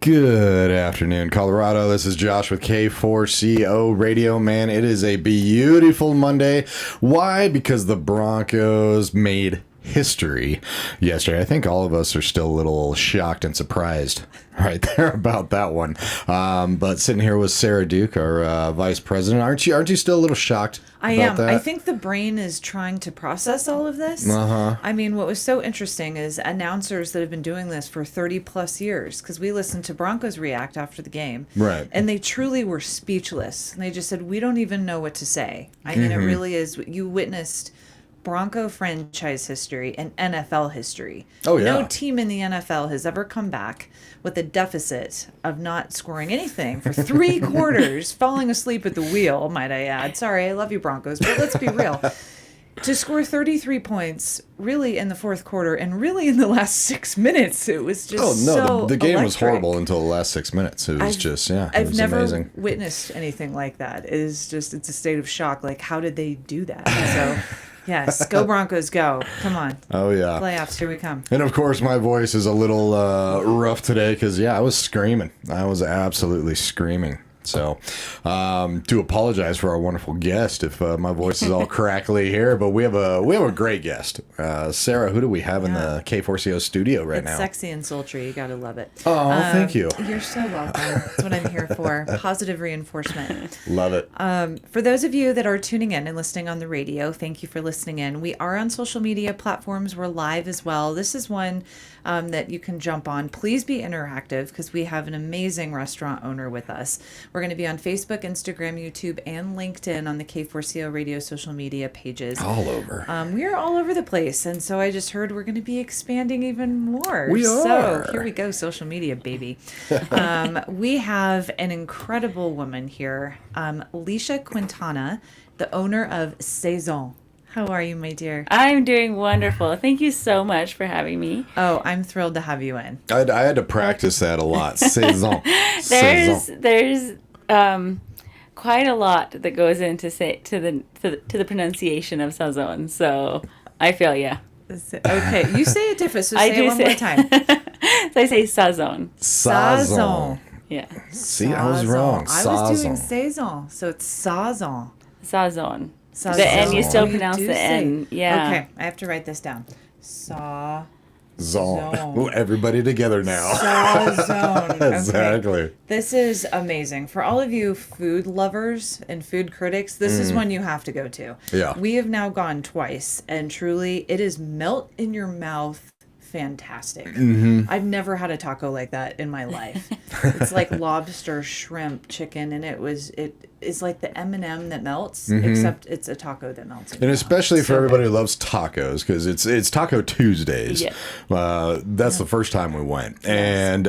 Good afternoon, Colorado. This is Josh with K4CO Radio. Man, it is a beautiful Monday. Why? Because the Broncos made history yesterday. I think all of us are still a little shocked and surprised right there about that one. But sitting here with Sarah Duke, our vice president. Aren't you still a little shocked? I am. That? I think the brain is trying to process all of this. I mean, what was so interesting is announcers that have been doing this for 30 plus years, because we listened to Broncos react after the game. Right. And they truly were speechless. And they just said, we don't even know what to say. I mean, it really is. You witnessed Bronco franchise history and NFL history. Oh, yeah. No team in the NFL has ever come back with a deficit of not scoring anything for 3 quarters, falling asleep at the wheel, might I add. Sorry, I love you, Broncos, but let's be real. To score 33 points, really in the fourth quarter, and really in the last 6 minutes, it was just the game electric. was horrible until the last 6 minutes. It was I've never amazing. Witnessed anything like that. It is just, it's a state of shock. Like, how did they do that? So, yes, go Broncos, go. Come on. Oh, yeah. Playoffs, here we come. And, of course, my voice is a little rough today because, I was screaming. I was absolutely screaming. So, to apologize for our wonderful guest if my voice is all crackly here, but we have a great guest. Sarah, who do we have in the K4CO studio right now? It's sexy and sultry. You got to love it. Oh, thank you. You're so welcome. That's what I'm here for. Positive reinforcement. Love it. For those of you that are tuning in and listening on the radio, thank you for listening in. We are on social media platforms. We're live as well. This is one that you can jump on. Please be interactive because we have an amazing restaurant owner with us. We're going to be on Facebook, Instagram, YouTube, and LinkedIn on the K4CO Radio social media pages. All over. We are all over the place, and so I just heard we're going to be expanding even more. We are. So here we go, social media, baby. We have an incredible woman here, Lisha Quintana, the owner of Sazón. How are you, my dear? I'm doing wonderful. Thank you so much for having me. Oh, I'm thrilled to have you in. I had to practice that a lot. Saison. There's quite a lot that goes into the pronunciation of Sazón. So I feel ya. Okay, you say it different. So say it one more time. So I say Sazón. Sazón. Yeah. See, I was wrong. I was doing Sazón, so it's Sazón. Sazón. Sazón. The N, you still pronounce do the N. Yeah. Okay, I have to write this down. Zone. Everybody together now. Sazón. Okay. Exactly. This is amazing. For all of you food lovers and food critics, this is one you have to go to. Yeah. We have now gone twice, and truly, it is melt in your mouth. Fantastic. I've never had a taco like that in my life. It's like lobster, shrimp, chicken, and it's like the M&M that melts, except it's a taco that melts. And especially for everybody who loves tacos, because it's Taco Tuesdays. Yeah. That's the first time we went, and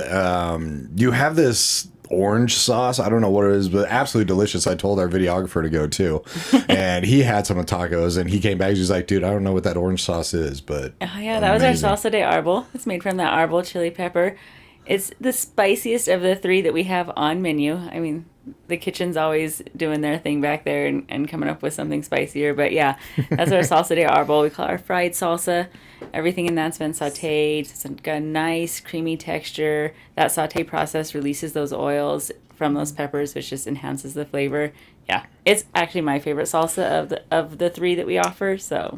you have this orange sauce. I don't know what it is, but absolutely delicious. I told our videographer to go too, and he had some of tacos, and he came back. He's like, "Dude, I don't know what that orange sauce is, but oh yeah, that was our salsa de arbol. It's made from that arbol chili pepper. It's the spiciest of the 3 that we have on menu. I mean, the kitchen's always doing their thing back there and coming up with something spicier. But yeah, that's our salsa de arbol. We call it our fried salsa. Everything in that's been sauteed. It's got a nice creamy texture. That saute process releases those oils from those peppers, which just enhances the flavor. Yeah, it's actually my favorite salsa of the 3 that we offer. So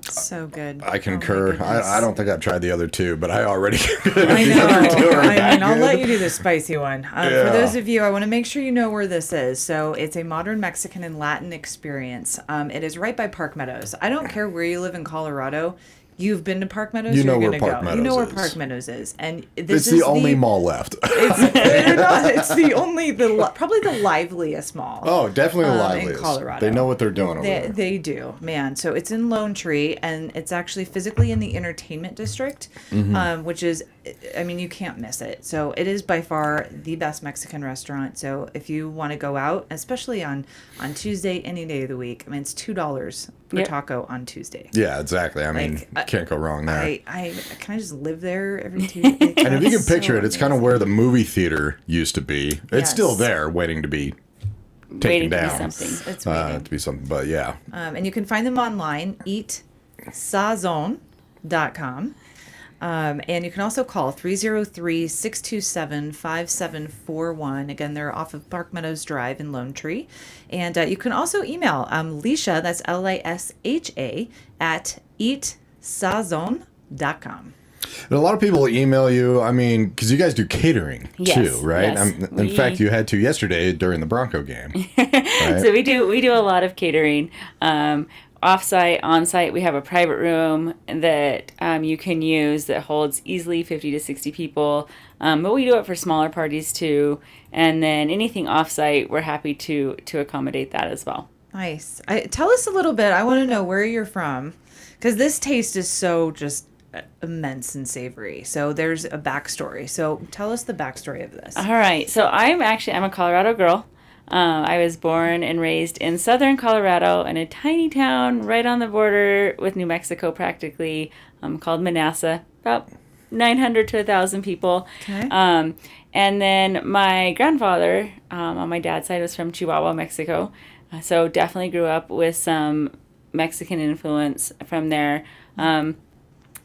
good. I concur. I don't think I've tried the other 2, but I already. I know. I mean, I'll let you do the spicy one. For those of you, I want to make sure you know where this is. So it's a modern Mexican and Latin experience. It is right by Park Meadows. I don't care where you live in Colorado. You've been to Park Meadows. You know you're where gonna Park go. Meadows You know where is. Park Meadows is, and It's the only mall left. It's the only probably the liveliest mall. Oh, definitely the liveliest. In Colorado. They know what they're doing over there. They do, man. So it's in Lone Tree, and it's actually physically in the entertainment district, which is, I mean, you can't miss it. So it is by far the best Mexican restaurant. So if you want to go out, especially on Tuesday, any day of the week, I mean, it's $2 per taco on Tuesday. Yeah, exactly. I mean, can't go wrong there. I can I just live there every Tuesday? And if you can picture it, it's kind of where the movie theater used to be. It's still there, waiting to be taken down. It's waiting. To be something, but yeah. And you can find them online, eatsazon.com. And you can also call 303-627-5741. Again, they're off of Park Meadows Drive in Lone Tree. And you can also email Lisha, that's Lisha, at eatsazon.com. And a lot of people email you, I mean, because you guys do catering too, right? Yes. In fact, you had to yesterday during the Bronco game. Right? So we do a lot of catering. Off-site, on-site, we have a private room that you can use that holds easily 50 to 60 people. But we do it for smaller parties too. And then anything off-site, we're happy to accommodate that as well. Nice. Tell us a little bit. I want to know where you're from, because this taste is so just immense and savory. So there's a backstory. So tell us the backstory of this. All right. So I'm a Colorado girl. I was born and raised in southern Colorado in a tiny town right on the border with New Mexico practically, called Manassas, about 900 to 1,000 people. Okay. And then my grandfather on my dad's side was from Chihuahua, Mexico. So definitely grew up with some Mexican influence from there.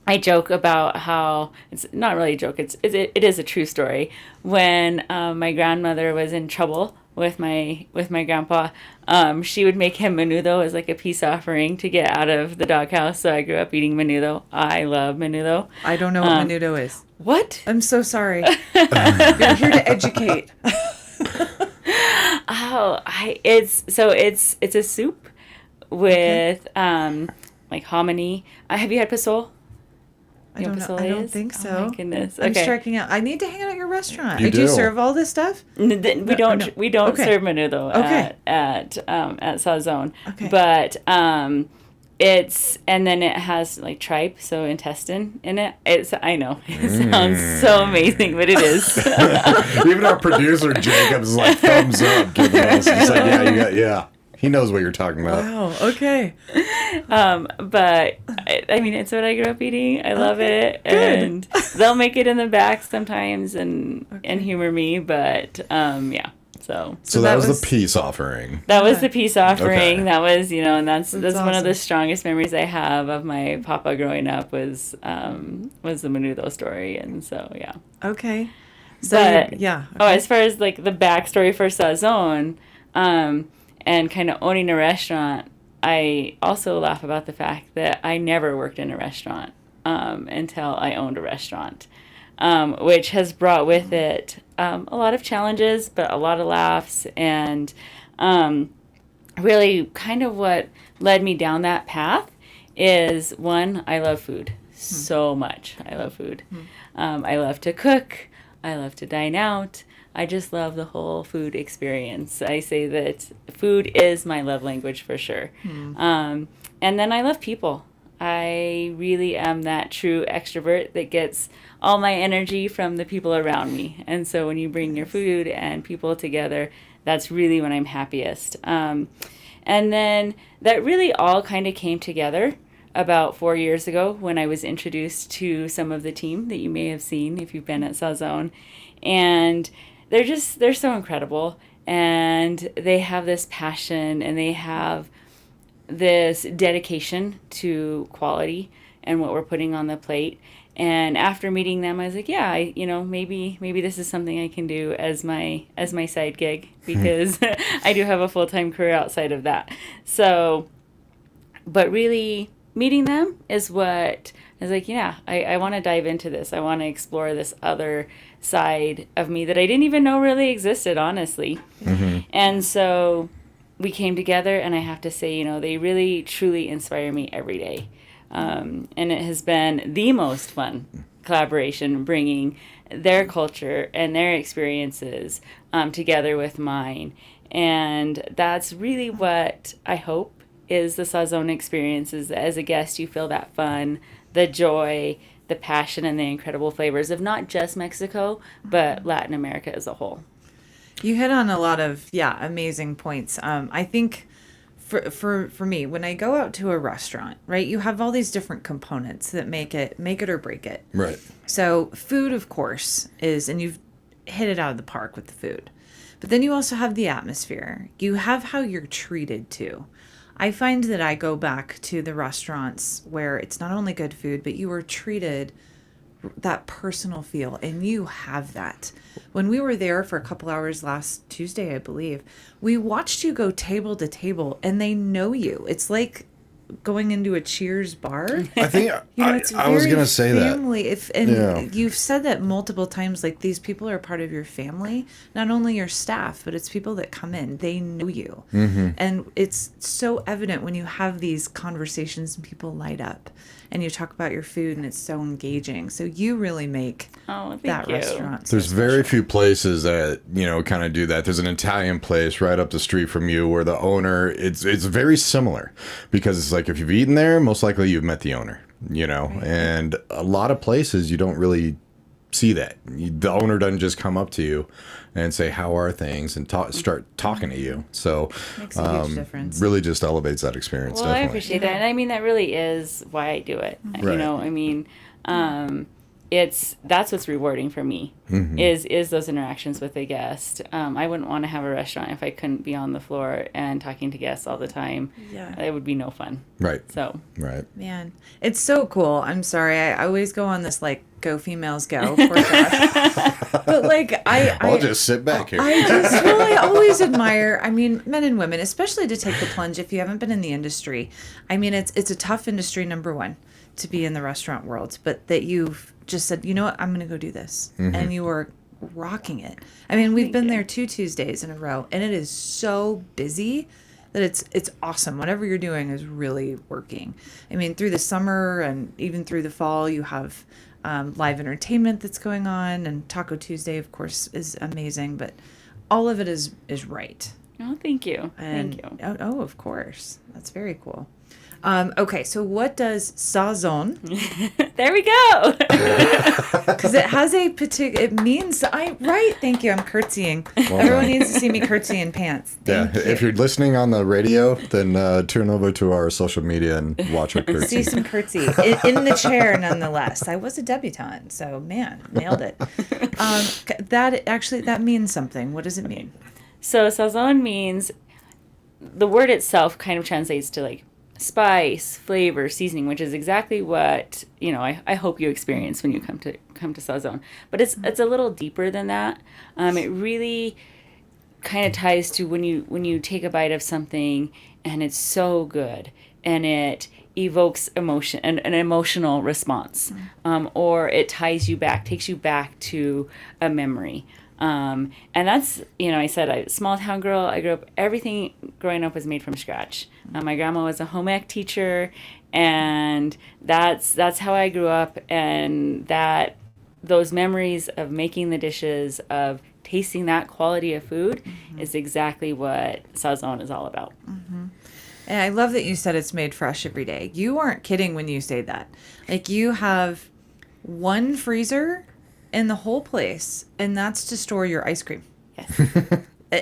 I joke about how, it's not really a joke, it is a true story. When my grandmother was in trouble with my grandpa, she would make him menudo as like a peace offering to get out of the doghouse. So I grew up eating menudo. I love menudo. I don't know what menudo is. What? I'm so sorry. You're here to educate. It's a soup with like hominy. Have you had pozole? I don't know. I don't think so. Oh my goodness. I'm Okay. striking out. I need to hang out at your restaurant. You Do you do. serve all this stuff? We don't Okay. serve menudo Okay. at Sazón. Okay. But and then it has like tripe, so intestine in it. I know it sounds so amazing, but it is. Even our producer Jacob is like thumbs up, giving us. He's like, yeah. He knows what you're talking about. Wow. Okay. But I mean, it's what I grew up eating. I love it, and they'll make it in the back sometimes and humor me. But yeah. So that was the peace offering. that was the peace offering. Okay. That was, and that's one of awesome. the strongest memories I have of my papa growing up was the menudo story, and so yeah. Okay. So But yeah. oh, as far as like the backstory for Sazón, and kind of owning a restaurant, I also laugh about the fact that I never worked in a restaurant until I owned a restaurant, which has brought with it a lot of challenges, but a lot of laughs, and really kind of what led me down that path is, one, I love food so much. I love food. I love to cook. I love to dine out. I just love the whole food experience. I say that food is my love language for sure. And then I love people. I really am that true extrovert that gets all my energy from the people around me. And so when you bring your food and people together, that's really when I'm happiest. And then that really all kind of came together about 4 years ago when I was introduced to some of the team that you may have seen if you've been at Sazón. And they're so incredible, and they have this passion, and they have this dedication to quality and what we're putting on the plate. And after meeting them, I was like, yeah, maybe this is something I can do as my side gig, because I do have a full-time career outside of that. So, but really meeting them is what I was like, yeah, I want to dive into this. I want to explore this other side of me that I didn't even know really existed, honestly. And so we came together, and I have to say, they really, truly inspire me every day. And it has been the most fun collaboration, bringing their culture and their experiences together with mine. And that's really what I hope is the Sazón experience. Is as a guest, you feel that fun, the joy, the passion, and the incredible flavors of not just Mexico, but Latin America as a whole. You hit on a lot of amazing points. I think for me, when I go out to a restaurant, right, you have all these different components that make it or break it. Right. So food, of course, is, and you've hit it out of the park with the food, but then you also have the atmosphere. You have how you're treated too. I find that I go back to the restaurants where it's not only good food, but you are treated that personal feel, and you have that. When we were there for a couple hours last Tuesday, I believe, we watched you go table to table, and they know you. It's like going into a Cheers bar. I think I was going to say family. that. You've said that multiple times, like these people are part of your family, not only your staff, but it's people that come in. They know you. And it's so evident when you have these conversations and people light up and you talk about your food and it's so engaging. So you really make that restaurant. There's very few places that, kind of do that. There's an Italian place right up the street from you where the owner, it's very similar because it's like if you've eaten there, most likely you've met the owner, Right. And a lot of places you don't really see that. The owner doesn't just come up to you and say, how are things? And start talking to you. So Makes a huge difference. really just elevates that experience. Well, definitely. I appreciate that. And I mean, that really is why I do it. Right. I mean, that's what's rewarding for me is those interactions with the guest. I wouldn't want to have a restaurant if I couldn't be on the floor and talking to guests all the time. Yeah. It would be no fun. Right. So. Right. Man, it's so cool. I'm sorry. I always go on this like go females go. Poor Josh. But like I'll just sit back here. I always admire, men and women, especially to take the plunge if you haven't been in the industry. I mean, it's a tough industry, number one, to be in the restaurant world, but that you've just said, you know what, I'm going to go do this. And you are rocking it. I mean, we've been there 2 Tuesdays in a row, and it is so busy that it's awesome. Whatever you're doing is really working. I mean, through the summer and even through the fall, you have live entertainment that's going on, and Taco Tuesday, of course, is amazing, but all of it is right. Oh, thank you. And, Thank you. Oh, of course. That's very cool. Okay, so what does Sazón? There we go. Because it has a particular, it means, right, thank you, I'm curtsying. Everyone needs to see me curtsy in pants. Thank you. If you're listening on the radio, then turn over to our social media and watch our curtsy. See some curtsy. In the chair, nonetheless. I was a debutante, so man, nailed it. That means something. What does it mean? So Sazón means, the word itself kind of translates to like spice, flavor, seasoning, which is exactly what I hope you experience when you come to Sazón. But it's a little deeper than that. It really kind of ties to when you take a bite of something and it's so good and it evokes emotion and an emotional response, or it takes you back to a memory. And that's, I said, I'm a small town girl. I grew up, everything growing up was made from scratch. My grandma was a home ec teacher, and that's how I grew up. And those memories of making the dishes, of tasting that quality of food is exactly what Sazón is all about. And I love that you said it's made fresh every day. You aren't kidding when you say that. Like, you have one freezer in the whole place, and that's to store your ice cream. Yes.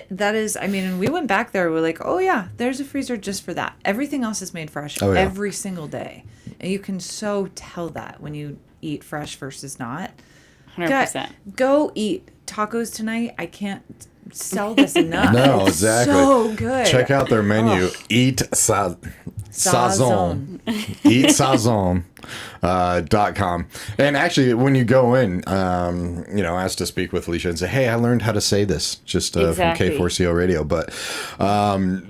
That is, and we went back there, we're like, oh yeah, there's a freezer just for that. Everything else is made fresh every single day. And you can so tell that when you eat fresh versus not. 100%. Go eat tacos tonight. I can't sell this enough. No, It's exactly. so good. Check out their menu. Eat Sazón. EatSazón.com. And actually, when you go in, ask to speak with Lisha and say, hey, I learned how to say this just Exactly. from K4CO Radio. But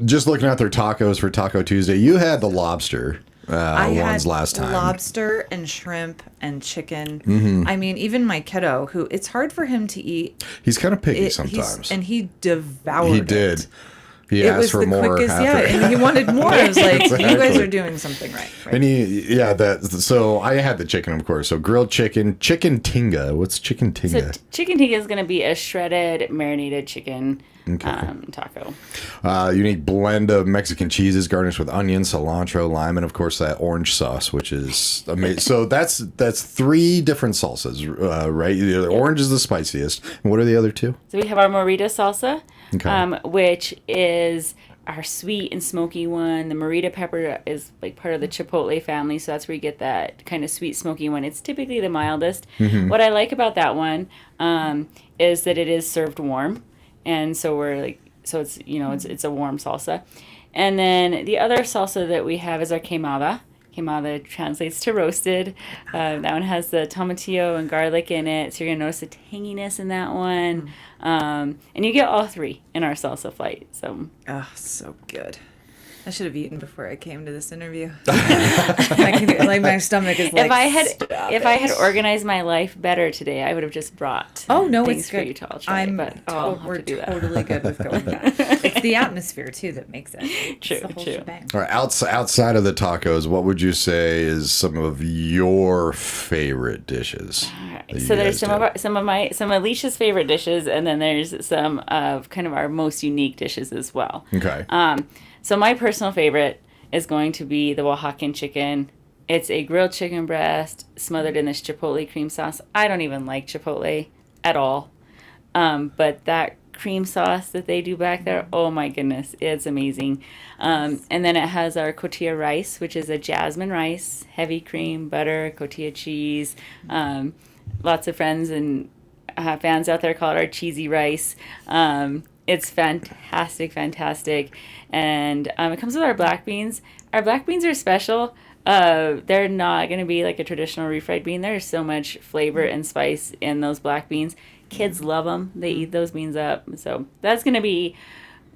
just looking at their tacos for Taco Tuesday, you had the lobster I ones had last time. lobster and shrimp and chicken. Mm-hmm. Even my kiddo, who it's hard for him to eat. He's kind of picky sometimes. And he devoured He did. it. He It asked was for the more quickest, after. and he wanted more. I was like, you guys Exactly. are doing something right. And so I had the chicken, of course. So grilled chicken tinga. What's chicken tinga? So chicken tikka is going to be a shredded, marinated chicken taco. Unique blend of Mexican cheeses garnished with onion, cilantro, lime, and of course that orange sauce, which is amazing. So that's 3 different salsas, right? The orange is the spiciest. And what are the other 2? So we have our morita salsa, Okay. which is our sweet and smoky one. The morita pepper is like part of the chipotle family, so that's where you get that kind of sweet, smoky one. It's typically the mildest. What I like about that one is that it is served warm, and so it's a warm salsa. And then the other salsa that we have is our quemada, Queimada translates to roasted. That one has the tomatillo and garlic in it, so you're gonna notice the tanginess in that one. And you get all three in our salsa flight. So so good. I should have eaten before I came to this interview. My stomach is like. If I had organized my life better today, I would have just brought. Things it's for good. You to all try. We're totally good with going back. It's the atmosphere too that makes it. True. All right, outside of the tacos, what would you say is some of your favorite dishes? All right. So there's some of Lisha's favorite dishes, and then there's some of kind of our most unique dishes as well. Okay. So my personal favorite is going to be the Oaxacan chicken. It's a grilled chicken breast smothered in this chipotle cream sauce. I don't even like chipotle at all. But that cream sauce that they do back there, oh my goodness, it's amazing. And then it has our cotija rice, which is a jasmine rice, heavy cream, butter, cotija cheese. Lots of friends and fans out there call it our cheesy rice. It's fantastic. And it comes with our black beans. Our black beans are special. They're not going to be like a traditional refried bean. There's so much flavor and spice in those black beans. Kids love them. They eat those beans up. So that's going to be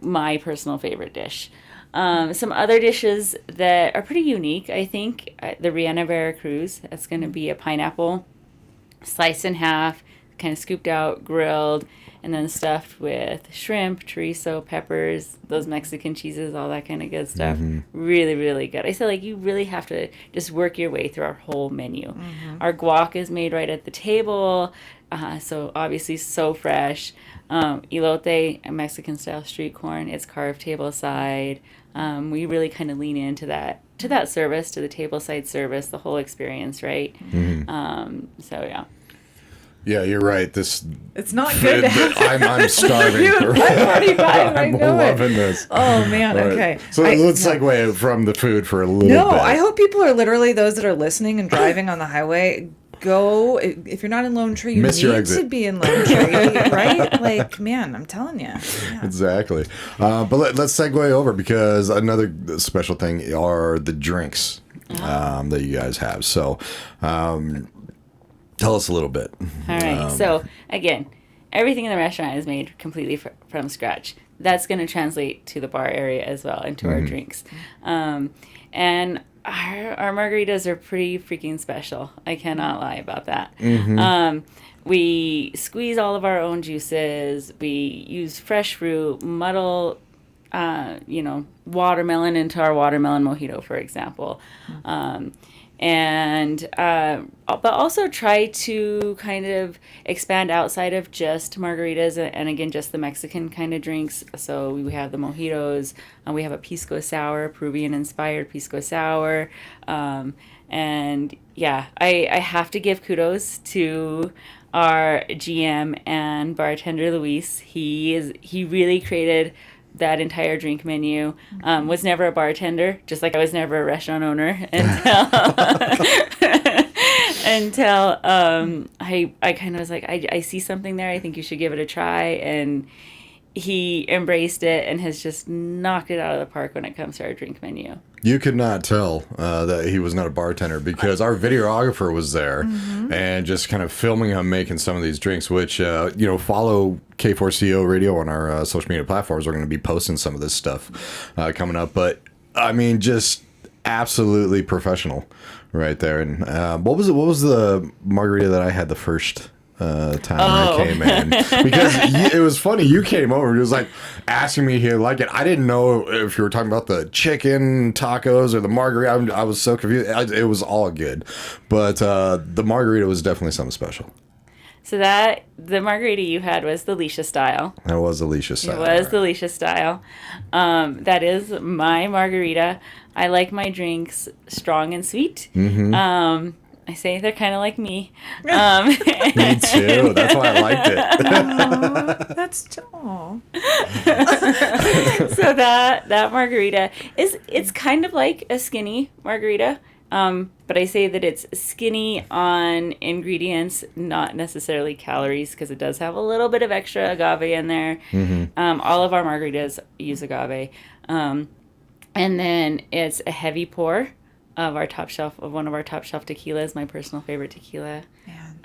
my personal favorite dish. Some other dishes that are pretty unique, I think. The Rihanna Veracruz. That's going to be a pineapple sliced in half, kind of scooped out, grilled, and then stuffed with shrimp, chorizo, peppers, those Mexican cheeses, all that kind of good stuff. Really, really good. I feel like you really have to just work your way through our whole menu. Our guac is made right at the table, so obviously so fresh. Elote, a Mexican-style street corn, it's carved tableside. We really kind of lean into that service, to the tableside service, the whole experience, right? So, yeah. Yeah, you're right. It's not good to have. I'm starving. I'm loving this. Oh man. Right. Okay. So let's segue from the food for a little bit. No, I hope people are literally those that are listening and driving on the highway. Go if you're not in Lone Tree, you need to be in Lone Tree, right? Like, man, I'm telling you. Yeah. Exactly. But let's segue over, because another special thing are the drinks that you guys have. So. Tell us a little bit. All right. So, again, everything in the restaurant is made completely from scratch. That's going to translate to the bar area as well, and to our drinks. And our margaritas are pretty freaking special. I cannot lie about that. We squeeze all of our own juices. We use fresh fruit, muddle, watermelon into our watermelon mojito, for example. But also try to kind of expand outside of just margaritas and again, just the Mexican kind of drinks. So we have the mojitos, we have a pisco sour, Peruvian inspired pisco sour. And yeah, I have to give kudos to our GM and bartender, Luis. He really created that entire drink menu. Was never a bartender, just like I was never a restaurant owner until I kind of was like, I see something there. I think you should give it a try. And he embraced it and has just knocked it out of the park when it comes to our drink menu. You could not tell that he was not a bartender, because our videographer was there and just kind of filming him making some of these drinks, which, follow K4CO Radio on our social media platforms. We're going to be posting some of this stuff coming up. But, I mean, just absolutely professional right there. And what was the margarita that I had the first time I came in? Because it was funny, you came over and it was like asking me here like it. I didn't know if you were talking about the chicken tacos or the margarita. I was so confused. It was all good, but the margarita was definitely something special. So the margarita you had was the Lisha style. That was the Lisha style. It was the Lisha style. That is my margarita. I like my drinks strong and sweet. I say they're kind of like me. Me too. That's why I liked it. So that margarita it's kind of like a skinny margarita. But I say that it's skinny on ingredients, not necessarily calories, because it does have a little bit of extra agave in there. All of our margaritas use agave. And then it's a heavy pour of one of our top shelf tequilas, my personal favorite tequila.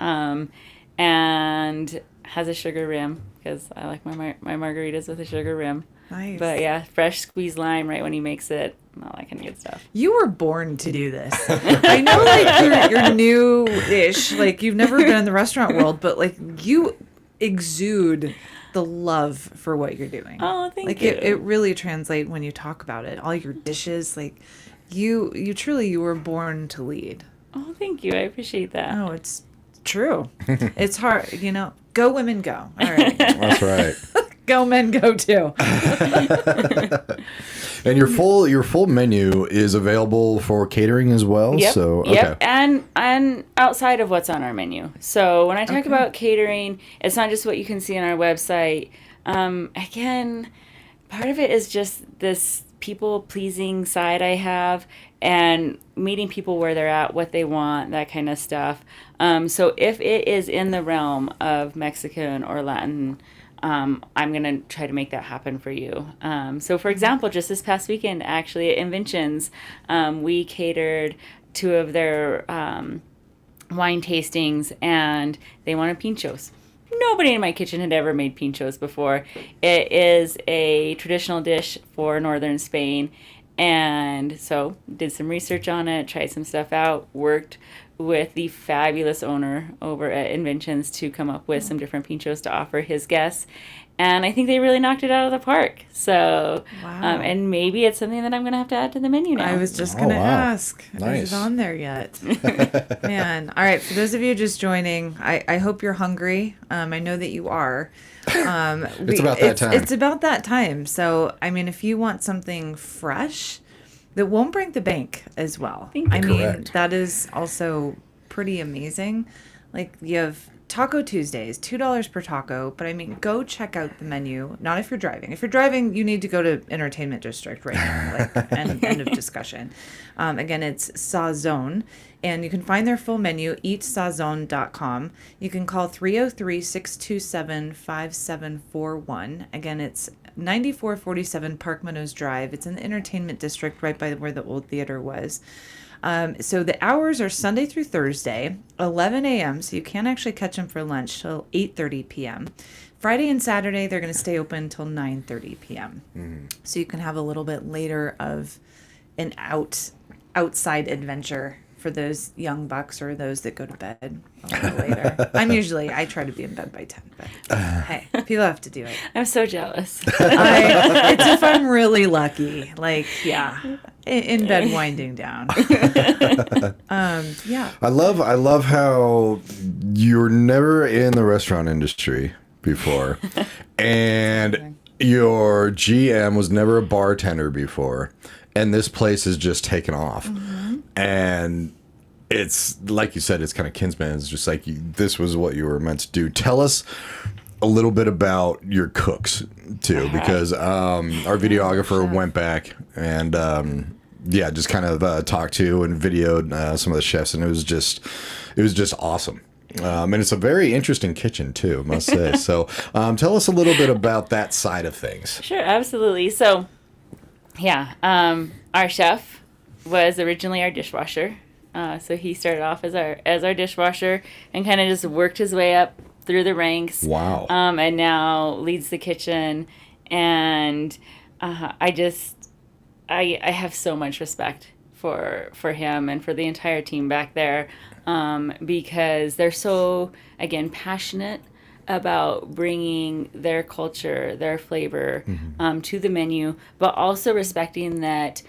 Man. And has a sugar rim because I like my margaritas with a sugar rim. Nice. But yeah, fresh squeezed lime right when he makes it, all that kind of good stuff. You were born to do this. I know, like, you're new-ish, like, you've never been in the restaurant world, but, like, you exude the love for what you're doing. Oh, thank like, you. It really translates when you talk about it. All your dishes, like, you were born to lead. Oh, thank you. I appreciate that. Oh, it's true. It's hard, Go women, go. All right. That's right. Go men, go too. And your full menu is available for catering as well. Yep. So okay. Yep. And outside of what's on our menu. So when I talk about catering, it's not just what you can see on our website. Again, part of it is just this people pleasing side I have and meeting people where they're at, what they want, that kind of stuff. So if it is in the realm of Mexican or Latin, I'm going to try to make that happen for you. So, for example, just this past weekend, actually, at Inventions, we catered 2 of their wine tastings, and they wanted pinchos. Nobody in my kitchen had ever made pinchos before. It is a traditional dish for northern Spain, and so did some research on it, tried some stuff out, worked with the fabulous owner over at Inventions to come up with some different pinchos to offer his guests. And I think they really knocked it out of the park. So, Wow. And maybe it's something that I'm going to have to add to the menu now. I was just going to wow. ask if Nice. it's on there yet. Man. All right. For those of you just joining, I hope you're hungry. I know that you are. It's about that time. It's about that time. So, I mean, if you want something fresh that won't break the bank as well. Thank you. I mean, Correct. that is also pretty amazing. Like, you have Taco Tuesdays, $2 per taco. But I mean, go check out the menu. Not if you're driving. If you're driving, you need to go to Entertainment District right now. Like, end of discussion. Again, it's Sazón. And you can find their full menu, eatsazon.com. You can call 303-627-5741. Again, it's 9447 Park Meadows Drive. It's in the Entertainment District right by where the old theater was. So the hours are Sunday through Thursday, 11 a.m. So you can actually catch them for lunch till 8:30 p.m. Friday and Saturday, they're going to stay open till 9:30 p.m. So you can have a little bit later of an outside adventure for those young bucks or those that go to bed a little later. I try to be in bed by 10, but hey, people have to do it. I'm so jealous. It's if I'm really lucky. Like, yeah, in bed winding down. Yeah. I love how you're never in the restaurant industry before, and your GM was never a bartender before, and this place is just taken off. And it's like you said, it's kind of kinsman. It's just like this was what you were meant to do. Tell us a little bit about your cooks too, because our videographer went back and just kind of talked to and videoed some of the chefs, and it was just awesome. And it's a very interesting kitchen too, I must say. So tell us a little bit about that side of things. Sure, absolutely. So, yeah, our chef was originally our dishwasher. So he started off as our dishwasher and kind of just worked his way up through the ranks. Wow. And now leads the kitchen. And I have so much respect for him and for the entire team back there, because they're so, again, passionate about bringing their culture, their flavor to the menu, but also respecting that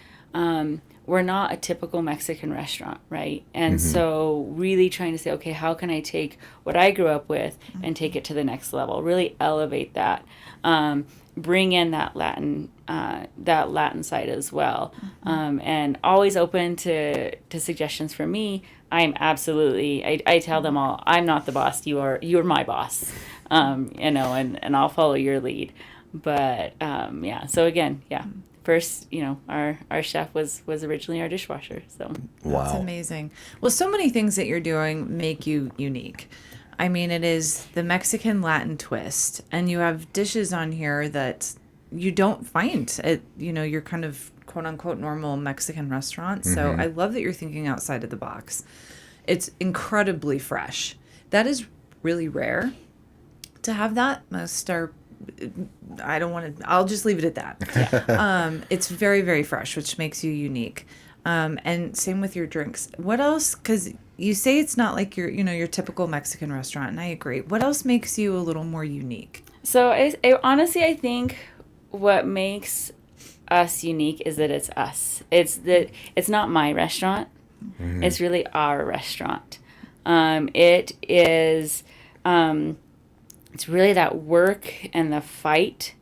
we're not a typical Mexican restaurant, right? And so really trying to say, okay, how can I take what I grew up with and take it to the next level? Really elevate that, bring in that Latin side as well, and always open to suggestions from me. I'm absolutely. I tell them all, I'm not the boss. You're my boss, and I'll follow your lead. But yeah. So again, yeah. First, our chef was originally our dishwasher. So Wow. That's amazing. Well, so many things that you're doing make you unique. I mean, it is the Mexican Latin twist, and you have dishes on here that you don't find at your kind of quote unquote normal Mexican restaurants. So I love that you're thinking outside of the box. It's incredibly fresh. That is really rare to have that. Most are, I don't want to, I'll just leave it at that. Yeah. It's very, very fresh, which makes you unique. And same with your drinks. What else? Because you say it's not like your typical Mexican restaurant, and I agree. What else makes you a little more unique? So honestly, I think what makes us unique is that it's us. It's that it's not my restaurant. Mm-hmm. It's really our restaurant. It is. It's really that work and the fight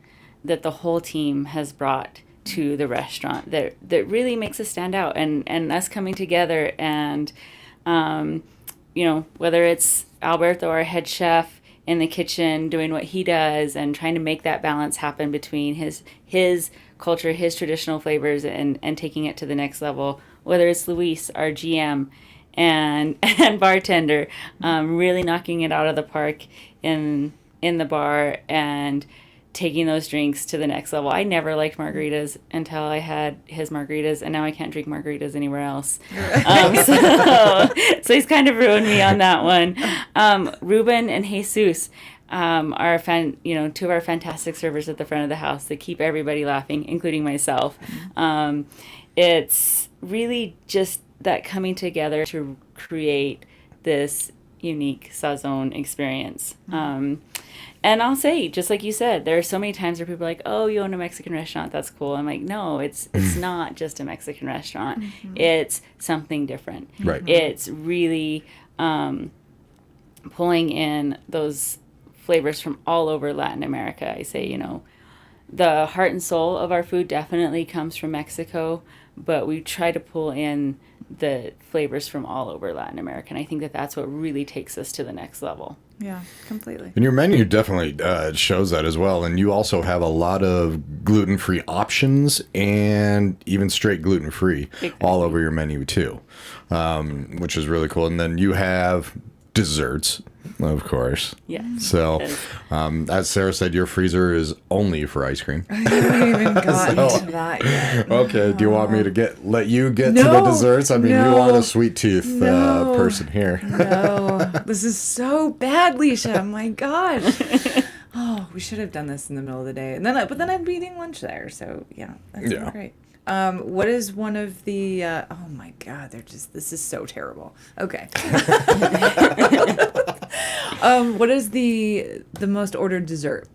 that the whole team has brought to the restaurant that really makes us stand out, and us coming together and whether it's Alberto, our head chef, in the kitchen doing what he does and trying to make that balance happen between his culture, his traditional flavors, and taking it to the next level, whether it's Luis, our GM, and bartender, really knocking it out of the park in the bar and taking those drinks to the next level. I never liked margaritas until I had his margaritas, and now I can't drink margaritas anywhere else. So he's kind of ruined me on that one. Ruben and Jesus are two of our fantastic servers at the front of the house that keep everybody laughing, including myself. It's really just that coming together to create this unique Sazón experience. And I'll say, just like you said, there are so many times where people are like, oh, you own a Mexican restaurant, that's cool. I'm like, no, it's not just a Mexican restaurant. Mm-hmm. It's something different. Right. It's really pulling in those flavors from all over Latin America. I say, the heart and soul of our food definitely comes from Mexico, but we try to pull in the flavors from all over Latin America. And I think that that's what really takes us to the next level. Yeah, completely. And your menu definitely shows that as well. And you also have a lot of gluten-free options and even straight gluten-free all over your menu too, which is really cool. And then you have desserts, of course. Yeah. So, as Sarah said, your freezer is only for ice cream. I haven't even gotten to that yet. Okay. Do you want me to let you get to the desserts? I mean, you are the sweet tooth person here. No, this is so bad, Lisha. Oh my gosh. Oh, we should have done this in the middle of the day, and then I'd be eating lunch there. So yeah, that's great. What is one of the? Oh my God, this is so terrible. Okay. What is the most ordered dessert?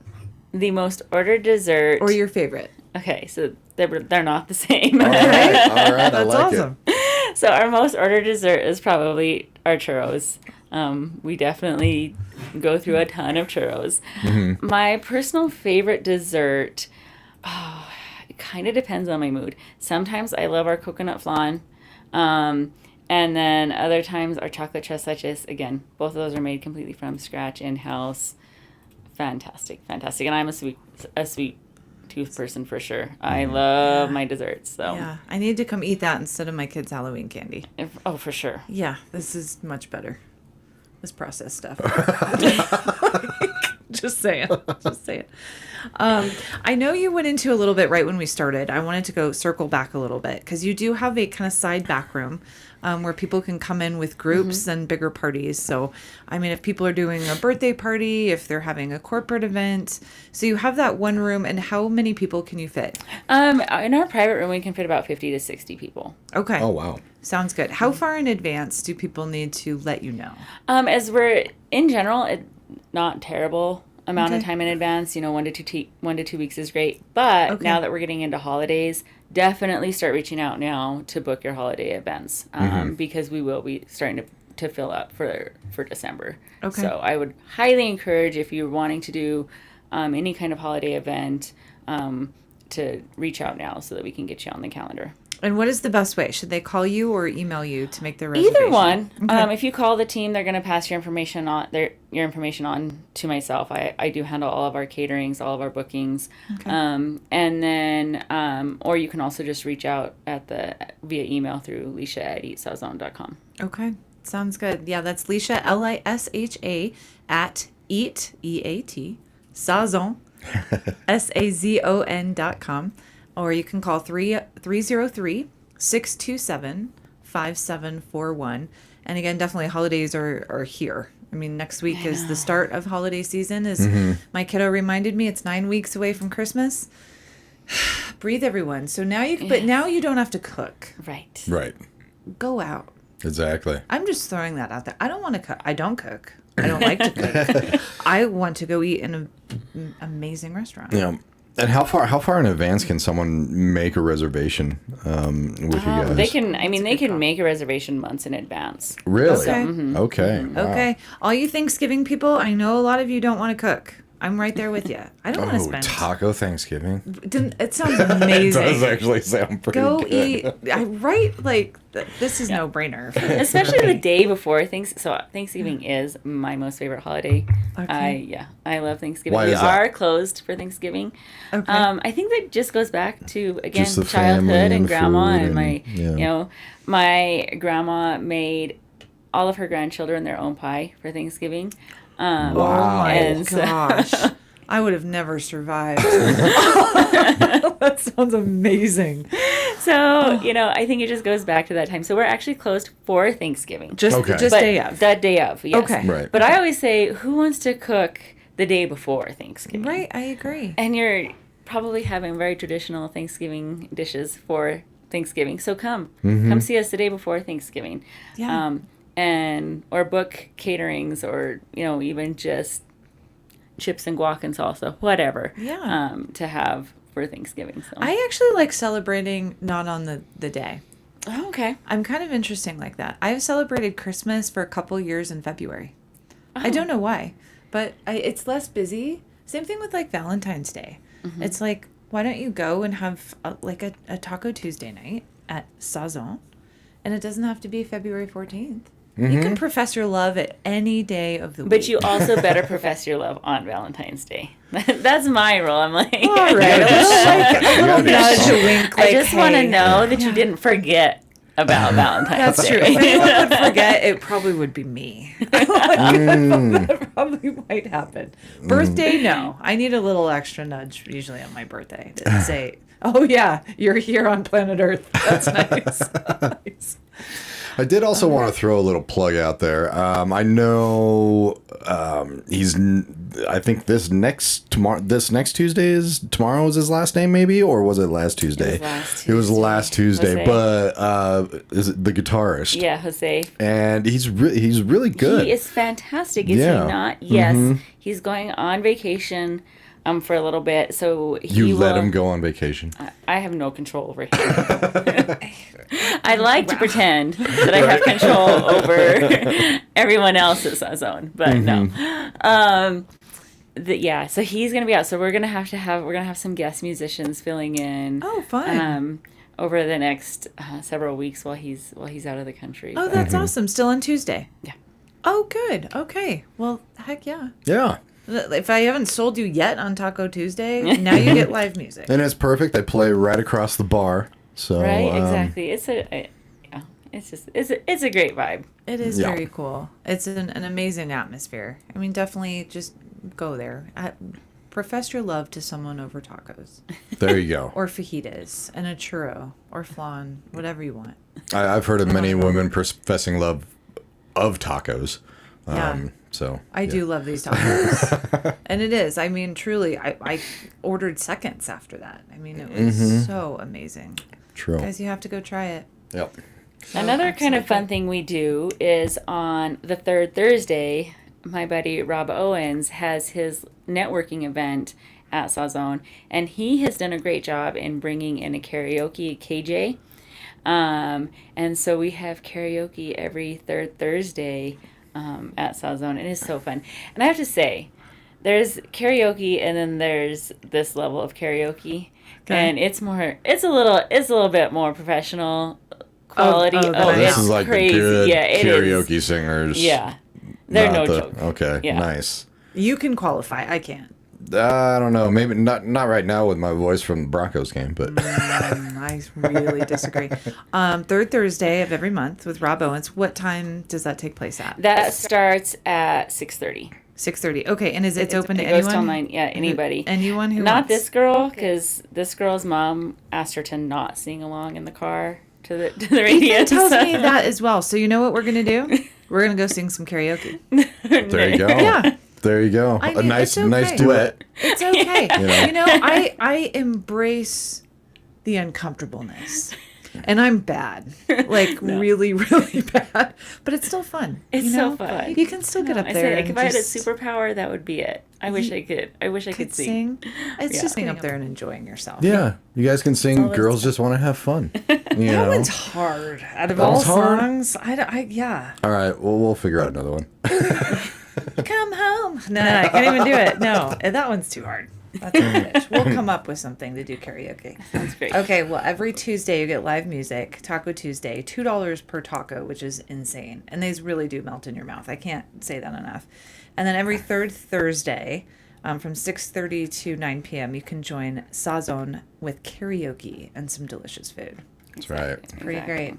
The most ordered dessert, or your favorite? Okay, so they're not the same. All right, that's awesome. So our most ordered dessert is probably our churros. We definitely go through a ton of churros. Mm-hmm. My personal favorite dessert. It kind of depends on my mood. Sometimes I love our coconut flan. And then other times our chocolate tres leches. Again, both of those are made completely from scratch in-house. Fantastic. And I'm a sweet tooth person for sure. I love my desserts. So yeah, I need to come eat that instead of my kids' Halloween candy. For sure. Yeah, this is much better. This processed stuff. Just saying. I know you went into a little bit right when we started. I wanted to circle back a little bit because you do have a kind of side back room where people can come in with groups and bigger parties. So, I mean, if people are doing a birthday party, if they're having a corporate event, so you have that one room. And how many people can you fit? In our private room, we can fit about 50 to 60 people. Okay. Oh, wow. Sounds good. How far in advance do people need to let you know? As we're in general, not terrible amount of time in advance. 1 to 2 weeks is great. But now that we're getting into holidays, definitely start reaching out now to book your holiday events because we will be starting to fill up for December. Okay. So I would highly encourage, if you're wanting to do any kind of holiday event, to reach out now so that we can get you on the calendar. And what is the best way? Should they call you or email you to make their reservation? Either one. Okay. If you call the team, they're going to pass your information on to myself. I do handle all of our caterings, all of our bookings. Okay. And then, or you can also just reach out via email through Lisha@eatsazon.com. Okay. Sounds good. Yeah, that's Lisha, Lisha, at eat, EAT, Sazón, Sazon.com. or you can call 303-627-5741. And again, definitely holidays are here. I mean, next week is the start of holiday season. As my kiddo reminded me, it's 9 weeks away from Christmas. Breathe, everyone. So now but now you don't have to cook. Right. Right. Go out. Exactly. I'm just throwing that out there. I don't want to cook. I don't cook. I don't like to cook. I want to go eat in an amazing restaurant. Yeah. And how far in advance can someone make a reservation with you guys? They can. I mean, they can make a reservation months in advance. Really? Okay. Okay. Wow. Okay. All you Thanksgiving people, I know a lot of you don't want to cook. I'm right there with you. I don't want to spend. Taco Thanksgiving. It sounds amazing. It does actually sound pretty Go good. eat. This is no brainer. Especially the day before things. So Thanksgiving is my most favorite holiday. Okay. I love Thanksgiving. Why We is that? are closed for Thanksgiving. Okay. I think that just goes back to again Just the family childhood and and grandma food and my and- yeah. my grandma made all of her grandchildren their own pie for Thanksgiving. Wow. Oh my And so- gosh. I would have never survived. That sounds amazing. So, I think it just goes back to that time. So we're actually closed for Thanksgiving. Just Okay. just But day of. That day of, yes. Okay. Right. But I always say, who wants to cook the day before Thanksgiving? Right, I agree. And you're probably having very traditional Thanksgiving dishes for Thanksgiving. So come see us the day before Thanksgiving. Yeah. Or book caterings or, even just chips and guac and salsa, whatever. Yeah. To have for Thanksgiving. So. I actually like celebrating not on the day. Oh, okay. I'm kind of interesting like that. I've celebrated Christmas for a couple years in February. I Oh. don't know why, but it's less busy. Same thing with like Valentine's Day. It's like, why don't you go and have a Taco Tuesday night at Sazón, and it doesn't have to be February 14th. You can profess your love at any day of the week. But you also better profess your love on Valentine's Day. That's my rule. I'm like, all right, a little nudge, a wink. I just want to hey. know that you didn't forget about Valentine's That's Day. true. If anyone would forget, it probably would be me. That probably might happen. Birthday, no. I need a little extra nudge usually on my birthday to say, "Oh yeah, you're here on planet Earth." That's nice. Nice. I did also want to throw a little plug out there. I know I think this next Tuesday tomorrow is his last name, maybe, or was it last Tuesday? It was last Tuesday. Jose. But is it the guitarist? Yeah, Jose. And he's really good. He is fantastic, is Yeah. he not? Yes. He's going on vacation for a little bit, so You let him go on vacation. I have no control over him. I like to pretend that I have control over everyone else at Sazón, but no. So he's gonna be out. So we're gonna have some guest musicians filling in. Oh, fun. Over the next several weeks while he's out of the country. Oh, that's awesome. Still on Tuesday. Yeah. Oh, good. Okay. Well, heck yeah. Yeah. If I haven't sold you yet on Taco Tuesday, now you get live music. And it's perfect. They play right across the bar. So Right, exactly. It's a great vibe. It is Yeah. very cool. It's an amazing atmosphere. I mean, definitely just go there. Profess your love to someone over tacos. There you go. Or fajitas and a churro or flan, whatever you want. I've heard of many women professing love of tacos. Yeah. So I do love these tacos. And it is. I mean, truly, I ordered seconds after that. I mean, it was so amazing. True. Guys, you have to go try it. Yep. Another kind of fun thing we do is on the third Thursday, my buddy Rob Owens has his networking event at Sazón, and he has done a great job in bringing in a karaoke KJ. And so we have karaoke every third Thursday at Sazón. It is so fun. And I have to say, there's karaoke and then there's this level of karaoke. Okay. And it's a little bit more professional quality. This is like crazy. the good Yeah, it is. karaoke singers. Yeah. They're Not no joke. Okay, Yeah. nice. You can qualify. I can't. I don't know. Maybe not right now with my voice from the Broncos game, but I really disagree. Third Thursday of every month with Rob Owens. What time does that take place at? That starts at 6:30. 6:30. Okay, and it's open to it goes till anyone? 9. Yeah, anybody. Anyone who Not wants. this girl, because this girl's mom asked her to not sing along in the car to the radio. Ethan tells me that as well. So you know what we're gonna do? We're gonna go sing some karaoke. There you go. Yeah. There you go. I A mean, nice it's okay. nice duet. It's okay. know? You know, I embrace the uncomfortableness. And I'm bad. Like, really, really bad. But it's still fun. It's you know? so fun. You can still get up I there. said, like, and if I had a just superpower, that would be it. I wish I could. I wish I could sing. It's Yeah. just being up there and enjoying yourself. Yeah, you guys can sing. Girls just want to have fun. You That know? one's hard. Out of That all one's hard? songs, yeah. All right, well, we'll figure out another one. Come home. No, I can't even do it. No, that one's too hard. That's a bitch. We'll come up with something to do karaoke. Sounds great. Okay, well, every Tuesday you get live music, Taco Tuesday, $2 per taco, which is insane. And these really do melt in your mouth. I can't say that enough. And then every third Thursday, from 6:30 to 9 p.m., you can join Sazón with karaoke and some delicious food. That's right. Pretty great.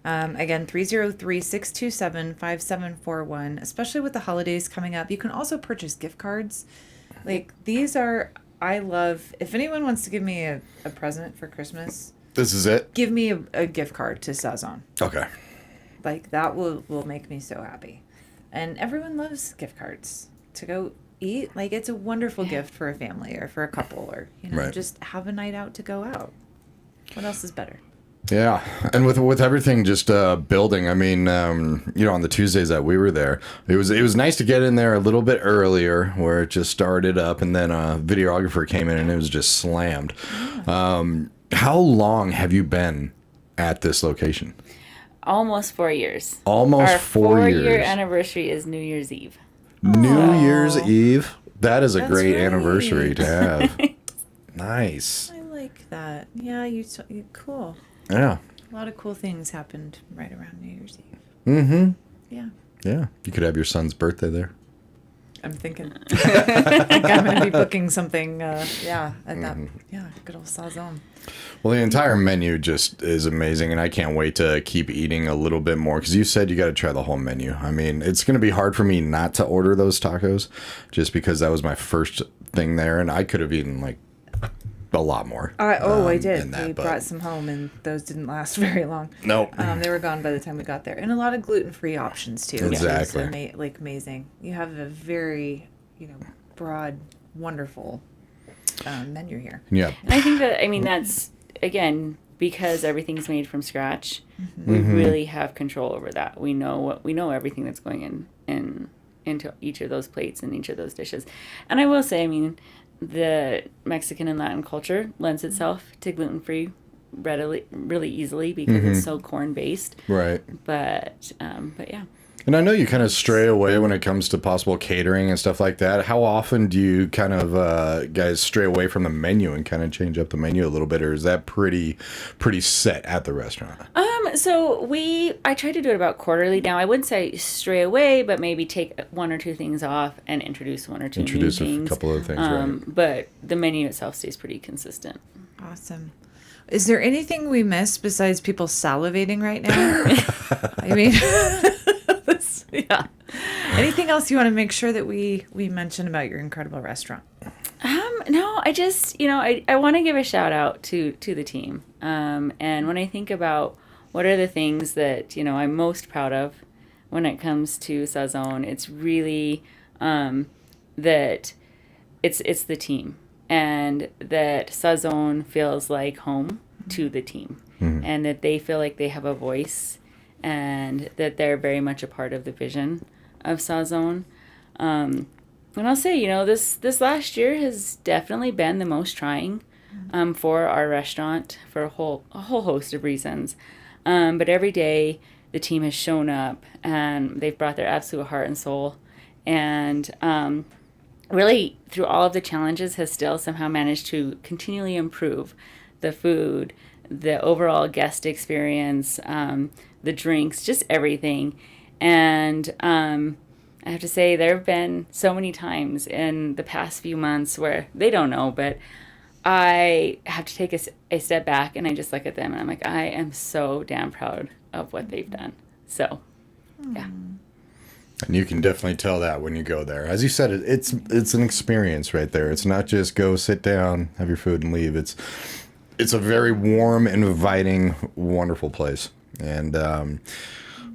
Again, 303-627-5741, especially with the holidays coming up. You can also purchase gift cards. Like, these are, I love, if anyone wants to give me a present for Christmas, This is it? give me a gift card to Sazón. Okay. Like, that will make me so happy. And everyone loves gift cards to go eat. Like, it's a wonderful gift for a family or for a couple, or, you know, Right. just have a night out to go out. What else is better? Yeah, and with everything just building, I mean, you know, on the Tuesdays that we were there, it was nice to get in there a little bit earlier, where it just started up, and then a videographer came in and it was just slammed. How long have you been at this location? Almost 4 years. Almost Our 4 years. 4-year anniversary is New Year's Eve. New Year's Eve. That is a That's great right. anniversary to have. Nice. I like that. Yeah, you cool. Yeah. A lot of cool things happened right around New Year's Eve. Mm-hmm. Yeah. Yeah. You could have your son's birthday there. I'm thinking. I think I'm going to be booking something, at that, good old Sazón. Well, the entire menu just is amazing, and I can't wait to keep eating a little bit more, because you said you got to try the whole menu. I mean, it's going to be hard for me not to order those tacos, just because that was my first thing there, and I could have eaten, like, a lot more. I did. in that, We but- brought some home, and those didn't last very long. Nope. They were gone by the time we got there. And a lot of gluten-free options, too. Exactly. Which is amazing. You have a very, broad, wonderful menu here. Yeah. And I think that, I mean, that's, again, because everything's made from scratch, we really have control over that. We know everything that's going into each of those plates and each of those dishes. And I will say, I mean, the Mexican and Latin culture lends itself to gluten-free really easily because it's so corn-based. Right. But yeah. And I know you kind of stray away when it comes to possible catering and stuff like that. How often do you kind of guys stray away from the menu and kind of change up the menu a little bit, or is that pretty set at the restaurant? So I try to do it about quarterly now. I wouldn't say stray away, but maybe take one or two things off and introduce one or two new things. A couple of things, right? But the menu itself stays pretty consistent. Awesome. Is there anything we missed besides people salivating right now? I mean, yeah. Anything else you want to make sure that we mention about your incredible restaurant? No, I just, I want to give a shout out to the team. And when I think about what are the things that, I'm most proud of when it comes to Sazón, it's really that it's the team, and that Sazón feels like home to the team, and that they feel like they have a voice, and that they're very much a part of the vision of Sazón. And I'll say, this last year has definitely been the most trying for our restaurant for a whole host of reasons. But every day the team has shown up and they've brought their absolute heart and soul, and really through all of the challenges has still somehow managed to continually improve the food, the overall guest experience, the drinks, just everything. And I have to say, there have been so many times in the past few months where they don't know, but I have to take a step back and I just look at them and I'm like, I am so damn proud of what they've done. So, yeah. And you can definitely tell that when you go there. As you said, it's an experience right there. It's not just go sit down, have your food, and leave. It's a very warm, inviting, wonderful place. And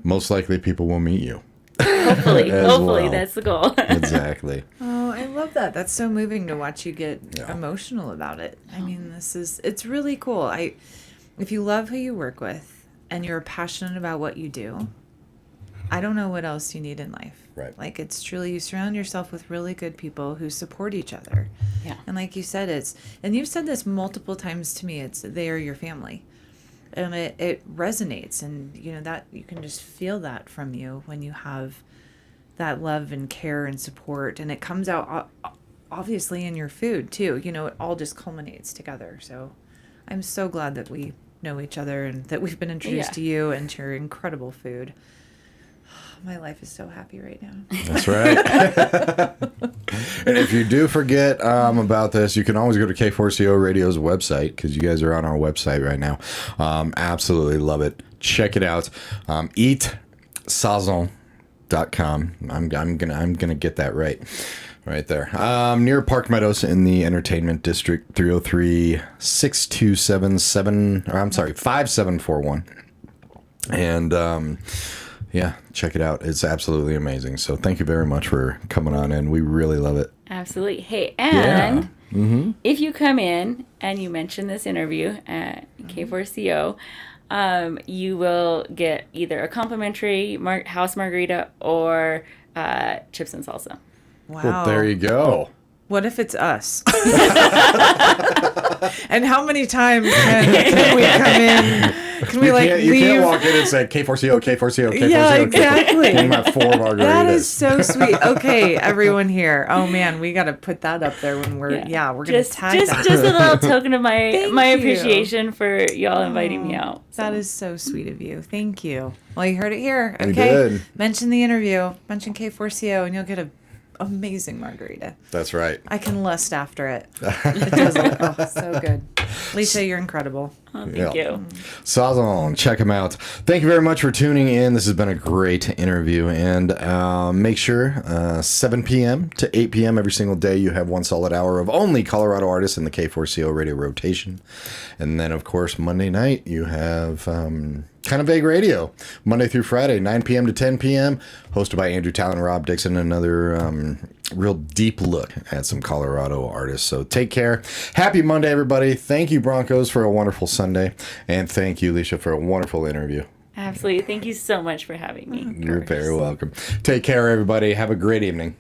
most likely people will meet you. Hopefully, well. that's the goal. Exactly. Oh, I love that. That's so moving to watch you get emotional about it. I mean, it's really cool. If you love who you work with and you're passionate about what you do, I don't know what else you need in life. Right. Like, it's truly, you surround yourself with really good people who support each other. Yeah. And like you said, and you've said this multiple times to me, they are your family. And it resonates, and that you can just feel that from you when you have that love and care and support, and it comes out obviously in your food too. It all just culminates together. So I'm so glad that we know each other and that we've been introduced to you and to your incredible food. My life is so happy right now. That's right. And if you do forget about this, you can always go to K4CO Radio's website, because you guys are on our website right now. Absolutely love it. Check it out. Eat Sazón.com. I'm gonna get that right there. Near Park Meadows in the Entertainment District, 5741. And yeah, check it out. It's absolutely amazing. So thank you very much for coming on in. We really love it. Absolutely. Hey, and if you come in and you mention this interview at K4CO, you will get either a complimentary house margarita or chips and salsa. Wow. Well, there you go. What if it's us? And how many times can we come in? Can we leave? You can't walk in and say K4CO, K4CO, K4CO. Yeah, exactly. Name out 4 margaritas. That is so sweet. Okay, everyone here. Oh man, we got to put that up there when we're we're gonna tag that. Just a little token of my you. appreciation for y'all inviting me out. So. That is so sweet of you. Thank you. Well, you heard it here. Okay, We did. Mention the interview. Mention K4CO, and you'll get a amazing margarita. That's right. I can lust after it. It does look so good. Lisha, you're incredible. Oh, thank you. Sazón, check them out. Thank you very much for tuning in. This has been a great interview. And make sure 7 p.m. to 8 p.m. every single day you have one solid hour of only Colorado artists in the K4CO radio rotation. And then, of course, Monday night you have Kind of Vague Radio, Monday through Friday, 9 p.m. to 10 p.m., hosted by Andrew Talon and Rob Dixon. Another real deep look at some Colorado artists. So take care. Happy Monday, everybody. Thank you, Broncos, for a wonderful Sunday. And thank you, Lisha, for a wonderful interview. Absolutely. Thank you so much for having me. You're very welcome. Take care, everybody. Have a great evening.